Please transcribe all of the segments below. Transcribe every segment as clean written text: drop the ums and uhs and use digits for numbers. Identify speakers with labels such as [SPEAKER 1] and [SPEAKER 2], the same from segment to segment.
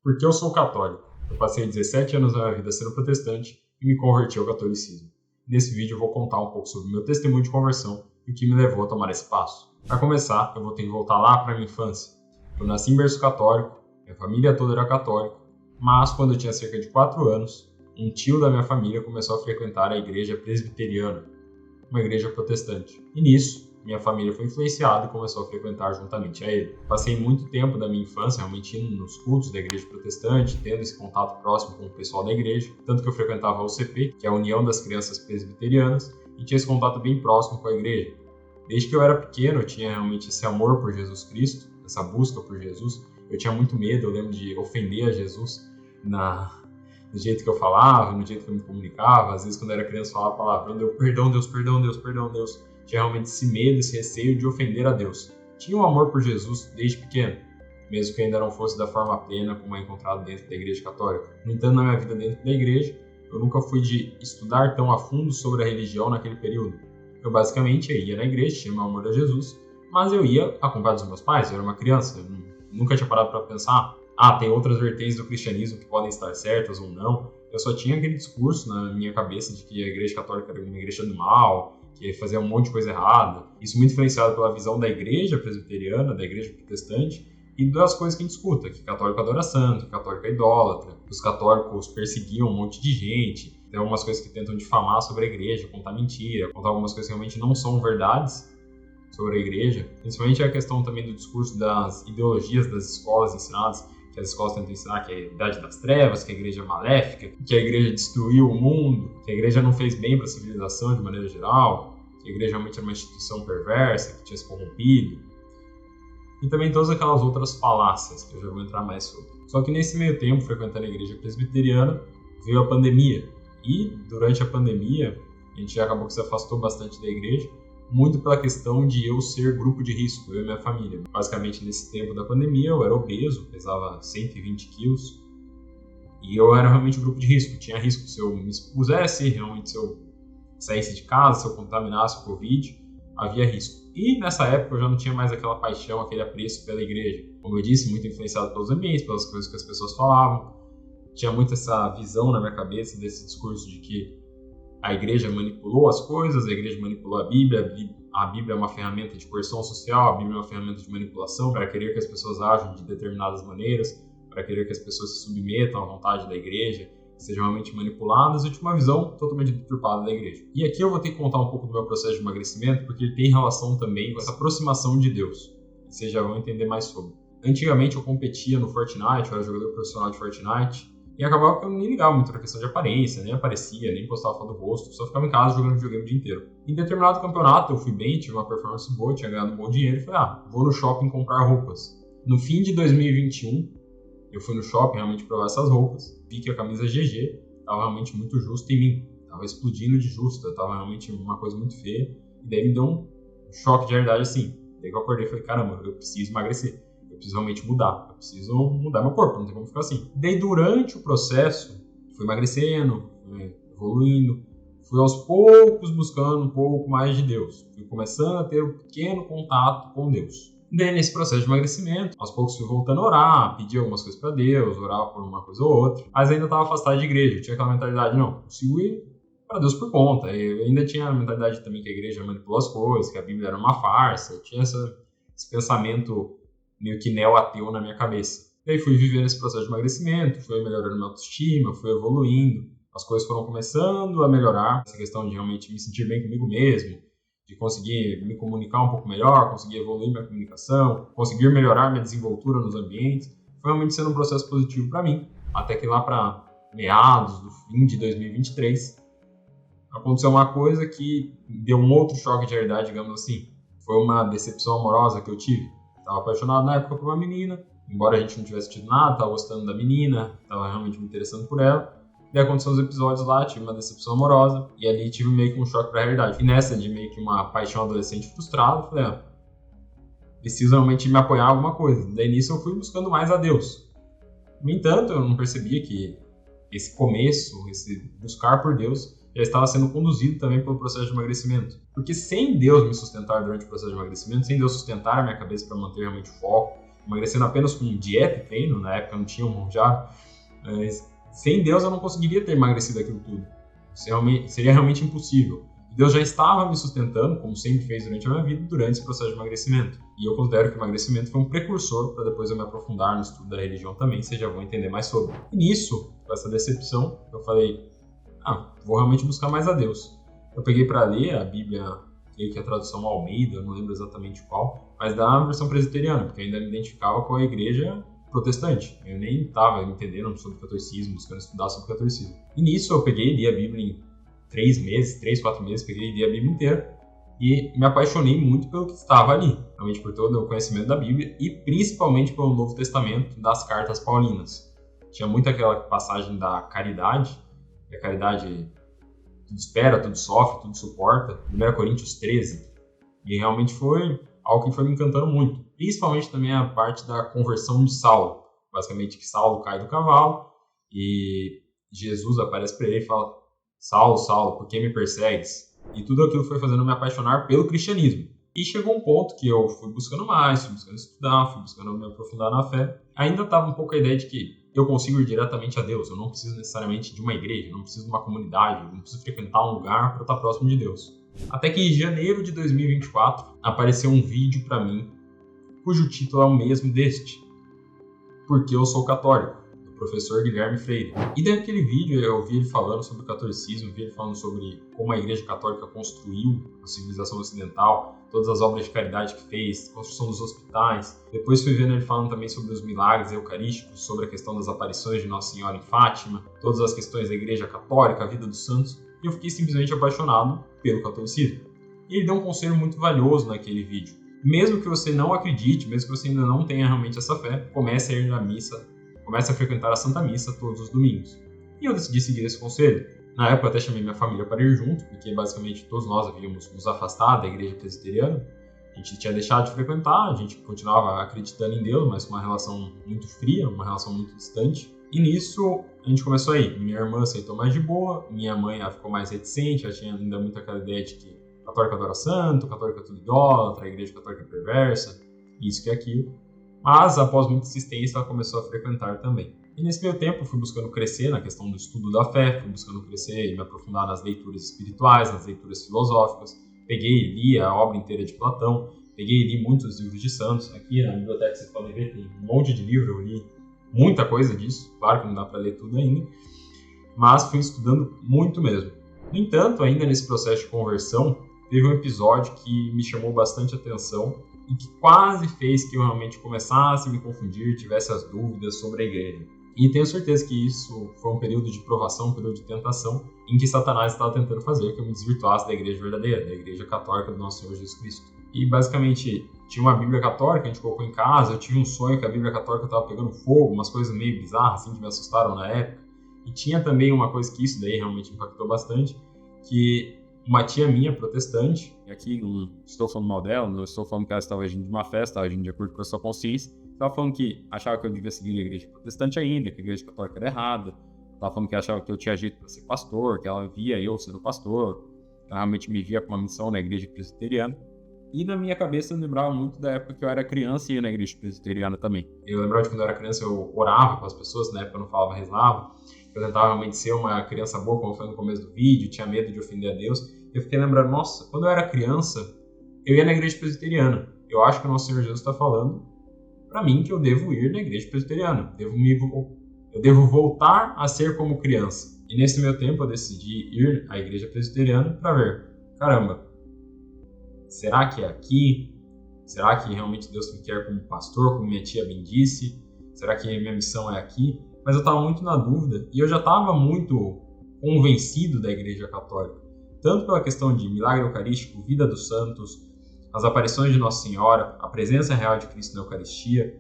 [SPEAKER 1] Porque eu sou católico. Eu passei 17 anos da minha vida sendo protestante e me converti ao catolicismo. Nesse vídeo eu vou contar um pouco sobre o meu testemunho de conversão e o que me levou a tomar esse passo. Para começar, eu vou ter que voltar lá para a minha infância. Eu nasci em berço católico, minha família toda era católica, mas quando eu tinha cerca de 4 anos, um tio da minha família começou a frequentar a igreja presbiteriana, uma igreja protestante. E nisso, minha família foi influenciada e começou a frequentar juntamente a ele. Passei muito tempo da minha infância realmente indo nos cultos da igreja protestante, tendo esse contato próximo com o pessoal da igreja, tanto que eu frequentava a UCP, que é a União das Crianças Presbiterianas, e tinha esse contato bem próximo com a igreja. Desde que eu era pequeno, eu tinha realmente esse amor por Jesus Cristo, essa busca por Jesus. Eu tinha muito medo, eu lembro de ofender a Jesus no jeito que eu falava, no jeito que eu me comunicava. Às vezes, quando eu era criança, eu falava palavrão, eu perdão Deus, perdão Deus, perdão Deus. Tinha realmente esse medo, esse receio de ofender a Deus. Tinha um amor por Jesus desde pequeno, mesmo que ainda não fosse da forma plena como é encontrado dentro da igreja católica. No entanto, na minha vida dentro da igreja, eu nunca fui de estudar tão a fundo sobre a religião naquele período. Eu basicamente ia na igreja, tinha meu amor a Jesus, mas eu ia acompanhado dos meus pais, eu era uma criança, eu nunca tinha parado para pensar, tem outras vertentes do cristianismo que podem estar certas ou não. Eu só tinha aquele discurso na minha cabeça de que a igreja católica era uma igreja do mal, que fazia um monte de coisa errada. Isso muito influenciado pela visão da igreja presbiteriana, da igreja protestante, e das coisas que a gente escuta, que católico adora santo, que católico é idólatra, que os católicos perseguiam um monte de gente. Tem algumas coisas que tentam difamar sobre a igreja, contar mentira, contar algumas coisas que realmente não são verdades sobre a igreja. Principalmente a questão também do discurso das ideologias das escolas ensinadas, que as escolas tentam ensinar que é a idade das trevas, que a igreja é maléfica, que a igreja destruiu o mundo, que a igreja não fez bem para a civilização de maneira geral, que a igreja realmente era uma instituição perversa, que tinha se corrompido. E também todas aquelas outras falácias, que eu já vou entrar mais sobre. Só que nesse meio tempo, frequentando a igreja presbiteriana, veio a pandemia. E durante a pandemia, a gente já acabou que se afastou bastante da igreja, muito pela questão de eu ser grupo de risco, eu e minha família. Basicamente, nesse tempo da pandemia, eu era obeso, pesava 120 quilos, e eu era realmente um grupo de risco. Tinha risco se eu me expusesse, realmente se eu saísse de casa, se eu contaminasse o Covid, havia risco. E nessa época eu já não tinha mais aquela paixão, aquele apreço pela igreja. Como eu disse, muito influenciado pelos ambientes, pelas coisas que as pessoas falavam. Tinha muito essa visão na minha cabeça desse discurso de que a igreja manipulou as coisas, a igreja manipulou a Bíblia é uma ferramenta de coerção social, a Bíblia é uma ferramenta de manipulação para querer que as pessoas ajam de determinadas maneiras, para querer que as pessoas se submetam à vontade da igreja, que sejam realmente manipuladas. Eu tinha uma visão totalmente deturpada da igreja. E aqui eu vou ter que contar um pouco do meu processo de emagrecimento, porque ele tem relação também com essa aproximação de Deus. Vocês já vão entender mais sobre. Antigamente eu competia no Fortnite, eu era jogador profissional de Fortnite, e acabava que eu nem ligava muito na questão de aparência, nem aparecia, nem postava foto do rosto, só ficava em casa jogando videogame o dia inteiro. Em determinado campeonato eu fui bem, tive uma performance boa, tinha ganhado um bom dinheiro e falei, vou no shopping comprar roupas. No fim de 2021, eu fui no shopping realmente provar essas roupas, vi que a camisa GG estava realmente muito justa em mim, estava explodindo de justa, estava realmente uma coisa muito feia, e daí me deu um choque de realidade assim. Daí que eu acordei e falei, caramba, eu preciso emagrecer. Eu preciso realmente mudar, eu preciso mudar meu corpo, não tem como ficar assim. Daí durante o processo, fui emagrecendo, fui evoluindo, fui aos poucos buscando um pouco mais de Deus. Fui começando a ter um pequeno contato com Deus. Daí nesse processo de emagrecimento, aos poucos fui voltando a orar, pedir algumas coisas para Deus, orar por uma coisa ou outra, mas ainda estava afastado de igreja, eu tinha aquela mentalidade, não, consigo ir para Deus por conta. Eu ainda tinha a mentalidade também que a igreja manipulou as coisas, que a Bíblia era uma farsa, eu tinha esse pensamento meio que neo-ateu na minha cabeça. E aí fui vivendo esse processo de emagrecimento, fui melhorando minha autoestima, fui evoluindo, as coisas foram começando a melhorar, essa questão de realmente me sentir bem comigo mesmo, de conseguir me comunicar um pouco melhor, conseguir evoluir minha comunicação, conseguir melhorar minha desenvoltura nos ambientes, foi realmente sendo um processo positivo para mim, até que lá para meados do fim de 2023, aconteceu uma coisa que deu um outro choque de realidade, digamos assim. Foi uma decepção amorosa que eu tive. Estava apaixonado na época por uma menina, embora a gente não tivesse tido nada, estava gostando da menina, estava realmente me interessando por ela. Daí aconteceram uns episódios lá, tive uma decepção amorosa, e ali tive meio que um choque para a realidade. E nessa de meio que uma paixão adolescente frustrada, falei, preciso realmente me apoiar em alguma coisa. Daí nisso eu fui buscando mais a Deus. No entanto, eu não percebia que esse começo, esse buscar por Deus, já estava sendo conduzido também pelo processo de emagrecimento. Porque sem Deus me sustentar durante o processo de emagrecimento, sem Deus sustentar a minha cabeça para manter realmente o foco, emagrecendo apenas com dieta e treino, na época não tinha um Monjaro, mas sem Deus eu não conseguiria ter emagrecido aquilo tudo. Seria realmente impossível. E Deus já estava me sustentando, como sempre fez durante a minha vida, durante esse processo de emagrecimento. E eu considero que o emagrecimento foi um precursor para depois eu me aprofundar no estudo da religião também, vocês já vão entender mais sobre. E nisso, com essa decepção, eu falei, vou realmente buscar mais a Deus. Eu peguei para ler a Bíblia, creio que é a tradução Almeida, não lembro exatamente qual, mas da versão presbiteriana, porque eu ainda me identificava com a igreja protestante. Eu nem estava entendendo sobre catolicismo, buscando estudar sobre catolicismo. E nisso eu peguei e li a Bíblia em 3, 4 meses, peguei e li a Bíblia inteira e me apaixonei muito pelo que estava ali, realmente por todo o conhecimento da Bíblia e principalmente pelo Novo Testamento, das cartas paulinas. Tinha muito aquela passagem da caridade, que a caridade tudo espera, tudo sofre, tudo suporta, 1 Coríntios 13, e realmente foi algo que foi me encantando muito, principalmente também a parte da conversão de Saulo, basicamente que Saulo cai do cavalo e Jesus aparece para ele e fala: Saulo, Saulo, por que me persegues? E tudo aquilo foi fazendo me apaixonar pelo cristianismo. E chegou um ponto que eu fui buscando mais, fui buscando estudar, fui buscando me aprofundar na fé. Ainda estava um pouco a ideia de que eu consigo ir diretamente a Deus, eu não preciso necessariamente de uma igreja, eu não preciso de uma comunidade, eu não preciso frequentar um lugar para estar próximo de Deus. Até que em janeiro de 2024 apareceu um vídeo para mim, cujo título é o mesmo deste, Porque Eu Sou Católico, do professor Guilherme Freire. E dentro daquele vídeo eu vi ele falando sobre o catolicismo, vi ele falando sobre como a Igreja Católica construiu a civilização ocidental, todas as obras de caridade que fez, construção dos hospitais. Depois fui vendo ele falando também sobre os milagres eucarísticos, sobre a questão das aparições de Nossa Senhora em Fátima, todas as questões da Igreja Católica, a vida dos santos. E eu fiquei simplesmente apaixonado pelo catolicismo. E ele deu um conselho muito valioso naquele vídeo. Mesmo que você não acredite, mesmo que você ainda não tenha realmente essa fé, comece a ir na missa, comece a frequentar a Santa Missa todos os domingos. E eu decidi seguir esse conselho. Na época eu até chamei minha família para ir junto, porque basicamente todos nós havíamos nos afastado da igreja presbiteriana. A gente tinha deixado de frequentar, a gente continuava acreditando em Deus, mas com uma relação muito fria, uma relação muito distante. E nisso a gente começou a ir. Minha irmã aceitou mais de boa, minha mãe ficou mais reticente, ela tinha ainda muito aquela ideia de que católica adora santo, católica é tudo idólatra, a igreja católica é perversa, isso que aquilo. Mas após muita insistência ela começou a frequentar também. E nesse meio tempo eu fui buscando crescer na questão do estudo da fé, fui buscando crescer e me aprofundar nas leituras espirituais, nas leituras filosóficas. Peguei e li a obra inteira de Platão, peguei e li muitos livros de santos. Aqui na biblioteca vocês podem ver, tem um monte de livro, eu li muita coisa disso, claro que não dá para ler tudo ainda, mas fui estudando muito mesmo. No entanto, ainda nesse processo de conversão, teve um episódio que me chamou bastante atenção e que quase fez que eu realmente começasse a me confundir, tivesse as dúvidas sobre a igreja. E tenho certeza que isso foi um período de provação, um período de tentação, em que Satanás estava tentando fazer que eu me desvirtuasse da igreja verdadeira, da igreja católica do nosso Senhor Jesus Cristo. E basicamente tinha uma Bíblia católica, a gente colocou em casa, eu tive um sonho que a Bíblia católica estava pegando fogo, umas coisas meio bizarras assim que me assustaram na época. E tinha também uma coisa que isso daí realmente impactou bastante, que uma tia minha, protestante, e aqui não estou falando mal dela, não estou falando que ela estava agindo de uma festa, estava agindo de acordo com a sua consciência, estava falando que achava que eu devia seguir a igreja protestante ainda, que a igreja católica era errada, estava falando que achava que eu tinha jeito para ser pastor, que ela via eu sendo pastor, que ela realmente me via com uma missão na igreja presbiteriana. E na minha cabeça eu lembrava muito da época que eu era criança e ia na igreja presbiteriana também. Eu lembrava de quando eu era criança, eu orava com as pessoas, na época eu não falava, rezava. Eu tentava realmente ser uma criança boa, como eu falei no começo do vídeo, tinha medo de ofender a Deus. Eu fiquei lembrando, nossa, quando eu era criança, eu ia na igreja presbiteriana. Eu acho que o nosso Senhor Jesus está falando para mim que eu devo ir na igreja presbiteriana. Eu devo voltar a ser como criança. E nesse meu tempo eu decidi ir à igreja presbiteriana para ver, caramba, será que é aqui? Será que realmente Deus me quer como pastor, como minha tia bem disse? Será que minha missão é aqui? Mas eu estava muito na dúvida e eu já estava muito convencido da Igreja Católica, tanto pela questão de milagre eucarístico, vida dos santos, as aparições de Nossa Senhora, a presença real de Cristo na Eucaristia,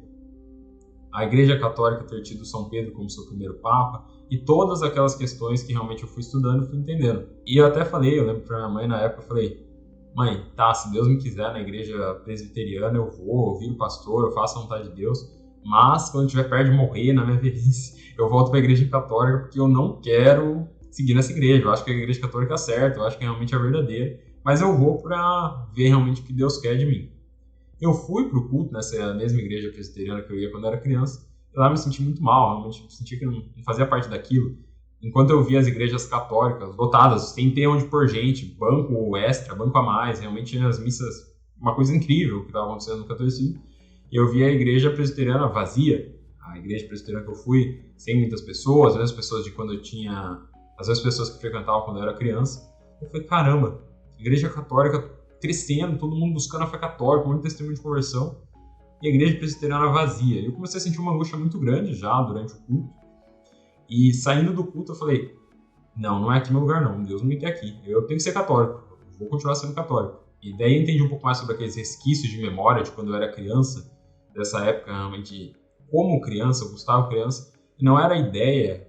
[SPEAKER 1] a Igreja Católica ter tido São Pedro como seu primeiro Papa e todas aquelas questões que realmente eu fui estudando e fui entendendo. E eu até falei, eu lembro para minha mãe na época, eu falei, mãe, tá, se Deus me quiser na igreja presbiteriana eu vou, eu viro pastor, eu faço a vontade de Deus, mas quando eu estiver perto de morrer na minha velhice, eu volto para a igreja católica porque eu não quero seguir nessa igreja. Eu acho que a igreja católica é certa, eu acho que realmente é verdadeira, mas eu vou para ver realmente o que Deus quer de mim. Eu fui para o culto nessa mesma igreja presbiteriana que eu ia quando era criança, e lá eu me senti muito mal, realmente senti que não fazia parte daquilo. Enquanto eu via as igrejas católicas lotadas, sem ter onde pôr gente, banco extra, banco a mais, realmente as missas, uma coisa incrível que estava acontecendo no catolicismo, e eu via a igreja presbiteriana vazia, a igreja presbiteriana que eu fui, sem muitas pessoas, as mesmas pessoas de quando eu tinha, as mesmas pessoas que frequentavam quando eu era criança. Eu falei, caramba, igreja católica crescendo, todo mundo buscando a fé católica, muito testemunho de conversão, e a igreja presbiteriana vazia. Eu comecei a sentir uma angústia muito grande já durante o culto, e saindo do culto eu falei, não é aqui meu lugar não, Deus não me quer aqui, eu tenho que ser católico, vou continuar sendo católico. E daí eu entendi um pouco mais sobre aqueles resquícios de memória de quando eu era criança, dessa época realmente como criança, eu gostava criança, e não era a ideia,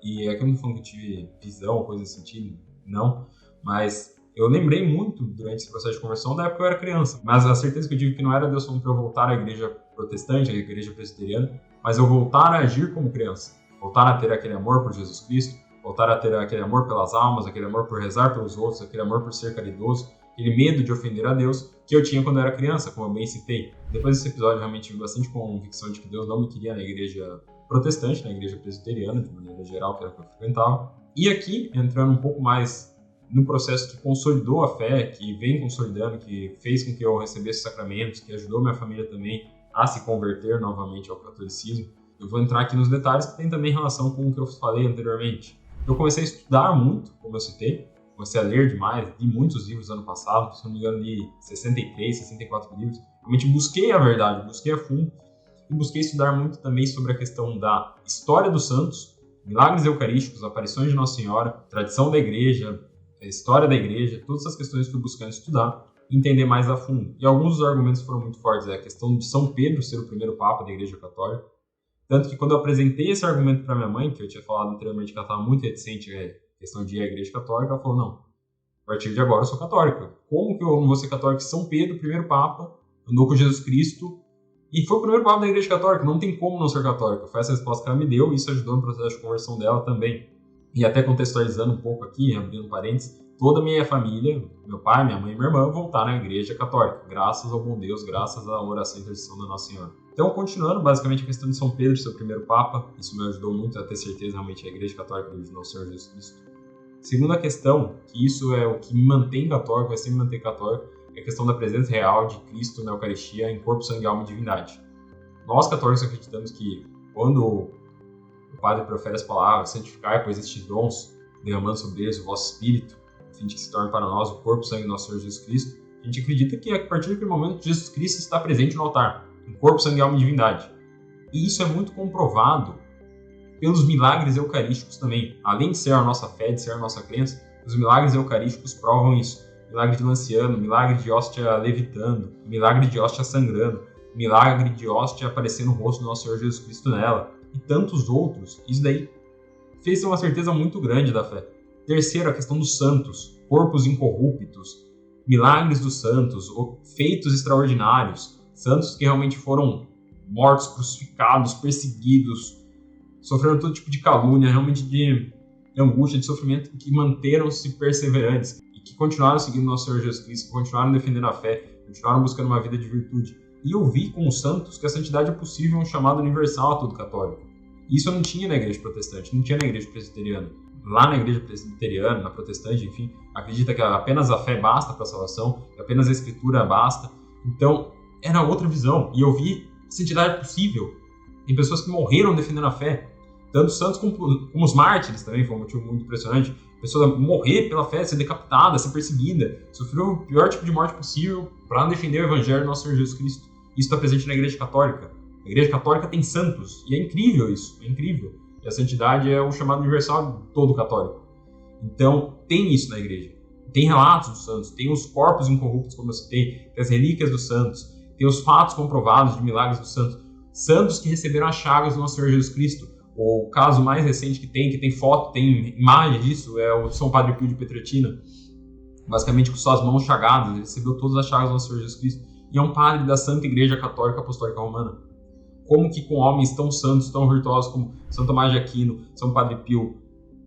[SPEAKER 1] e aqui eu não estou falando que eu tive visão, coisa desse sentido, não, mas eu lembrei muito durante esse processo de conversão da época que eu era criança, mas a certeza que eu tive que não era Deus falando para eu voltar à igreja protestante, à igreja presbiteriana, mas eu voltar a agir como criança, voltar a ter aquele amor por Jesus Cristo, voltar a ter aquele amor pelas almas, aquele amor por rezar pelos outros, aquele amor por ser caridoso, aquele medo de ofender a Deus que eu tinha quando eu era criança, como eu bem citei. Depois desse episódio, realmente tive bastante convicção de que Deus não me queria na igreja protestante, na igreja presbiteriana, de maneira geral, que era o que eu frequentava. E aqui, entrando um pouco mais no processo que consolidou a fé, que vem consolidando, que fez com que eu recebesse sacramentos, que ajudou minha família também a se converter novamente ao catolicismo, eu vou entrar aqui nos detalhes que tem também relação com o que eu falei anteriormente. Eu comecei a estudar muito, como eu citei, comecei a ler demais, li muitos livros ano passado, se não me engano li 63, 64 livros, realmente busquei a verdade, busquei a fundo, e busquei estudar muito também sobre a questão da história dos santos, milagres eucarísticos, aparições de Nossa Senhora, tradição da igreja, a história da igreja, todas essas questões que eu fui buscando estudar e entender mais a fundo. E alguns dos argumentos foram muito fortes, a questão de São Pedro ser o primeiro papa da igreja católica, tanto que quando eu apresentei esse argumento para minha mãe, que eu tinha falado anteriormente que ela estava muito reticente à questão de ir à igreja católica, ela falou, não, a partir de agora eu sou católica. Como que eu não vou ser católica? São Pedro, o primeiro papa, andou com Jesus Cristo, e foi o primeiro papa da igreja católica, não tem como não ser católica. Foi essa a resposta que ela me deu, e isso ajudou no processo de conversão dela também. E até contextualizando um pouco aqui, abrindo parênteses, toda a minha família, meu pai, minha mãe e minha irmã, voltaram à igreja católica, graças ao bom Deus, graças à oração e intercessão da Nossa Senhora. Então, continuando basicamente a questão de São Pedro, seu primeiro papa, isso me ajudou muito a ter certeza realmente a igreja católica do nosso Senhor Jesus Cristo. Segunda questão, que isso é o que me mantém católico, vai sempre me manter católico, é a questão da presença real de Cristo na Eucaristia em corpo, sangue, alma e divindade. Nós católicos acreditamos que quando o padre profere as palavras, santificai, pois estes dons, derramando sobre eles o vosso Espírito, a fim de que se torne para nós o corpo, sangue do nosso Senhor Jesus Cristo, a gente acredita que a partir daquele momento Jesus Cristo está presente no altar, em corpo, sangue, alma e divindade. E isso é muito comprovado pelos milagres eucarísticos também. Além de ser a nossa fé, de ser a nossa crença, os milagres eucarísticos provam isso. Milagre de Lanciano, milagre de hóstia levitando, milagre de hóstia sangrando, milagre de hóstia aparecendo no rosto do nosso Senhor Jesus Cristo nela, e tantos outros. Isso daí fez uma certeza muito grande da fé. Terceiro, a questão dos santos, corpos incorruptos, milagres dos santos, feitos extraordinários, santos que realmente foram mortos, crucificados, perseguidos, sofreram todo tipo de calúnia, realmente de angústia, de sofrimento, que manteram-se perseverantes e que continuaram seguindo nosso Senhor Jesus Cristo, que continuaram defendendo a fé, continuaram buscando uma vida de virtude. E eu vi com os santos que a santidade é possível, um chamado universal a todo católico. Isso eu não tinha na igreja protestante, não tinha na igreja presbiteriana. Lá na igreja presbiteriana, na protestante, enfim, acredita que apenas a fé basta para a salvação, que apenas a escritura basta. Então, era outra visão. E eu vi santidade possível em pessoas que morreram defendendo a fé. Tanto os santos como os mártires também, foi um motivo muito impressionante. A pessoa morrer pela fé, ser decapitada, ser perseguida, sofrer o pior tipo de morte possível para defender o evangelho do nosso Senhor Jesus Cristo. Isso está presente na igreja católica. A igreja católica tem santos, e é incrível isso, é incrível. E a santidade é o chamado universal de todo católico. Então, tem isso na igreja. Tem relatos dos santos, tem os corpos incorruptos, como eu citei, tem as relíquias dos santos, tem os fatos comprovados de milagres dos santos. Santos que receberam as chagas do nosso Senhor Jesus Cristo. O caso mais recente que tem foto, tem imagem disso, é o São Padre Pio de Pietrelcina. Basicamente, com suas mãos chagadas, ele recebeu todas as chagas do nosso Senhor Jesus Cristo. E é um padre da Santa Igreja Católica Apostólica Romana. Como que com homens tão santos, tão virtuosos como São Tomás de Aquino, São Padre Pio,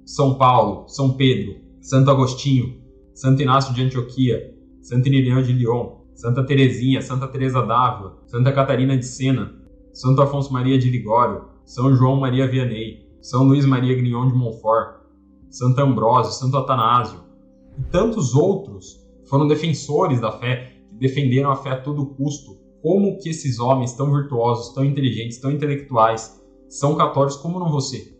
[SPEAKER 1] São Paulo, São Pedro, Santo Agostinho, Santo Inácio de Antioquia, Santo Irineu de Lyon, Santa Teresinha, Santa Teresa d'Ávila, Santa Catarina de Sena, Santo Afonso Maria de Ligório, São João Maria Vianney, São Luís Maria Grignon de Montfort, Santo Ambrósio, Santo Atanásio e tantos outros foram defensores da fé, que defenderam a fé a todo custo. Como que esses homens tão virtuosos, tão inteligentes, tão intelectuais são católicos como não você?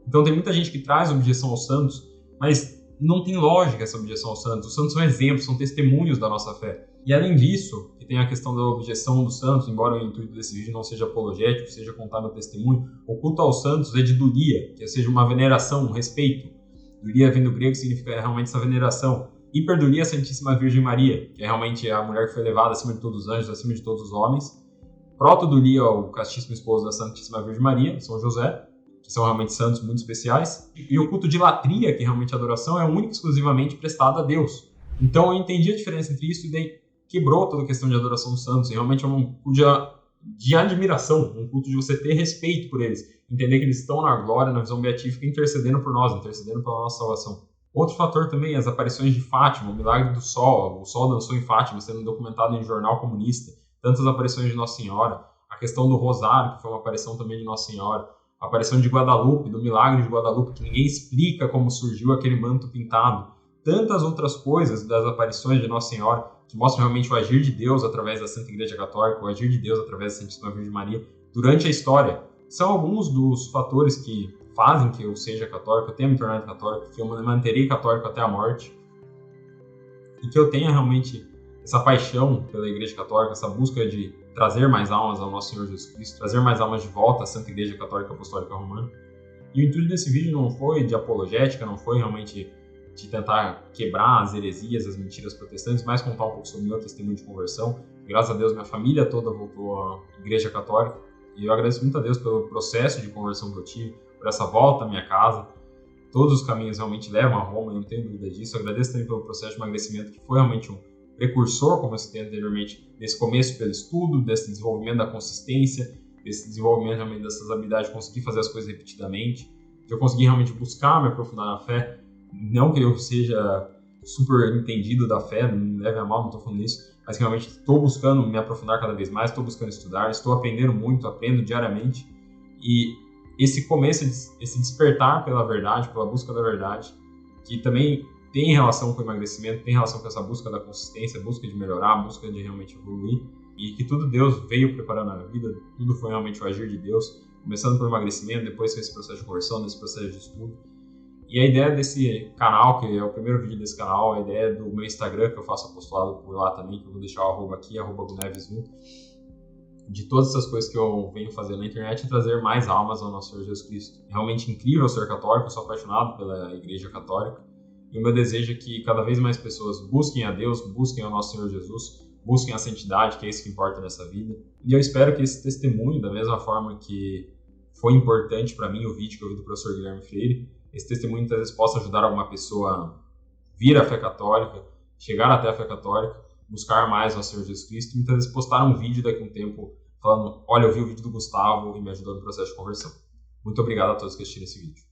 [SPEAKER 1] Então tem muita gente que traz objeção aos santos, mas não tem lógica essa objeção aos santos. Os santos são exemplos, são testemunhos da nossa fé. E além disso, que tem a questão da objeção dos santos, embora o intuito desse vídeo não seja apologético, seja contar meu testemunho, o culto aos santos é de dulia, que seja uma veneração, um respeito. Dulia vem do grego, significa realmente essa veneração. Hiperdulia a Santíssima Virgem Maria, que é realmente a mulher que foi levada acima de todos os anjos, acima de todos os homens. Protodulia, o castíssimo esposo da Santíssima Virgem Maria, São José, que são realmente santos muito especiais. E o culto de latria, que realmente a adoração, é único e exclusivamente prestado a Deus. Então eu entendi a diferença entre isso e daí quebrou toda a questão de adoração dos santos. E realmente é um culto de admiração, um culto de você ter respeito por eles. Entender que eles estão na glória, na visão beatífica, intercedendo por nós, intercedendo pela nossa salvação. Outro fator também é as aparições de Fátima, o milagre do sol. O sol dançou em Fátima, sendo documentado em jornal comunista. Tantas aparições de Nossa Senhora. A questão do rosário, que foi uma aparição também de Nossa Senhora. A aparição de Guadalupe, do milagre de Guadalupe, que ninguém explica como surgiu aquele manto pintado. Tantas outras coisas das aparições de Nossa Senhora, que mostram realmente o agir de Deus através da Santa Igreja Católica, o agir de Deus através da Santíssima Virgem Maria, durante a história. São alguns dos fatores que fazem que eu seja católico, eu tenha me tornado católico, que eu me manterei católico até a morte, e que eu tenha realmente essa paixão pela Igreja Católica, essa busca de trazer mais almas ao nosso Senhor Jesus Cristo, trazer mais almas de volta à Santa Igreja Católica Apostólica Romana. E o intuito desse vídeo não foi de apologética, não foi realmente de tentar quebrar as heresias, as mentiras protestantes, mas contar um pouco sobre o meu testemunho de conversão. Graças a Deus, minha família toda voltou à Igreja Católica, e eu agradeço muito a Deus pelo processo de conversão que eu tive, por essa volta à minha casa. Todos os caminhos realmente levam a Roma, eu não tenho dúvida disso. Eu agradeço também pelo processo de emagrecimento, que foi realmente um precursor, como eu citei anteriormente, desse começo pelo estudo, desse desenvolvimento da consistência, desse desenvolvimento realmente dessas habilidades de conseguir fazer as coisas repetidamente, de eu conseguir realmente buscar me aprofundar na fé. Não que eu seja super entendido da fé, não me leve a mal, não estou falando isso, mas que realmente estou buscando me aprofundar cada vez mais, estou buscando estudar, estou aprendendo muito, aprendo diariamente. E esse começo, esse despertar pela verdade, pela busca da verdade, que também tem relação com o emagrecimento, tem relação com essa busca da consistência, busca de melhorar, busca de realmente evoluir, e que tudo Deus veio preparando na vida, tudo foi realmente o agir de Deus, começando pelo emagrecimento, depois com esse processo de conversão, desse processo de estudo. E a ideia desse canal, que é o primeiro vídeo desse canal, a ideia do meu Instagram, que eu faço apostolado por lá também, que eu vou deixar o arroba aqui, @guneves1, de todas essas coisas que eu venho fazendo na internet, é trazer mais almas ao nosso Senhor Jesus Cristo. É realmente incrível ser católico, eu sou apaixonado pela Igreja Católica, e o meu desejo é que cada vez mais pessoas busquem a Deus, busquem ao nosso Senhor Jesus, busquem a santidade, que é isso que importa nessa vida. E eu espero que esse testemunho, da mesma forma que foi importante para mim o vídeo que eu vi do professor Guilherme Freire, esse testemunho muitas vezes possa ajudar alguma pessoa a vir à fé católica, chegar até a fé católica, buscar mais ao Senhor Jesus Cristo, e muitas vezes postar um vídeo daqui a um tempo falando: olha, eu vi o vídeo do Gustavo e me ajudou no processo de conversão. Muito obrigado a todos que assistiram esse vídeo.